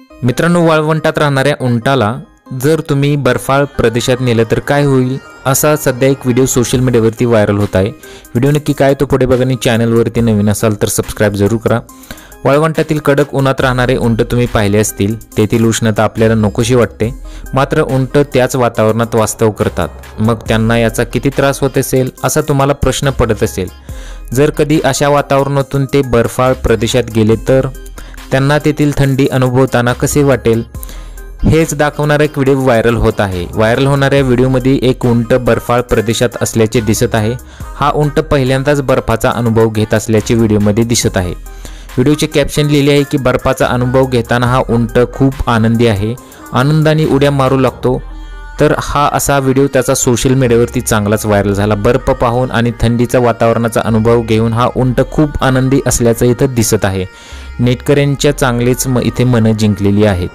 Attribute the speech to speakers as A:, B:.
A: मित्रांनो, वाळवंटात राहणाऱ्या उंटाला जर तुम्ही बर्फाळ प्रदेशात नेलं तर काय होईल, असा सध्या एक व्हिडिओ सोशल मीडियावरती व्हायरल होत आहे। व्हिडिओ नक्की काय तो पुढे बघा आणि चॅनलवरती नवीन असाल तर सबस्क्राइब जरूर करा। वाळवंटातील कडक उन्हात राहणारे उंट तुम्ही पाहिले असतील। तेथील उष्णता आपल्याला नकोशी वाटते, मात्र उंट त्याच वातावरणात वास्तव करतात। मग त्यांना याचा किती त्रास होत असेल असा तुम्हाला प्रश्न पडत असेल। जर कधी अशा वातावरणातून ते बर्फाळ प्रदेशात गेले तर त्यांना तेथील थंडी अनुभवताना कसे वाटेल, हेच दाखवणारा एक व्हिडिओ व्हायरल होत आहे। व्हायरल होणाऱ्या व्हिडिओमध्ये एक उंट बर्फाळ प्रदेशात असल्याचे दिसत आहे। हा उंट पहिल्यांदाच बर्फाचा अनुभव घेत असल्याचे व्हिडिओमध्ये दिसत आहे। व्हिडिओचे कॅप्शन लिहिले आहे की बर्फाचा अनुभव घेताना हा उंट खूप आनंदी आहे, आनंदाने उड्या मारू लागतो। तर हा असा व्हिडिओ त्याचा सोशल मीडियावरती चांगलाच व्हायरल झाला। बर्फ पाहून आणि थंडीचा वातावरणाचा अनुभव घेऊन हा उंट खूप आनंदी असल्याचं इथं दिसत आहे। नेटकऱ्यांच्या चांगलेच इथे मनं जिंकलेली आहेत।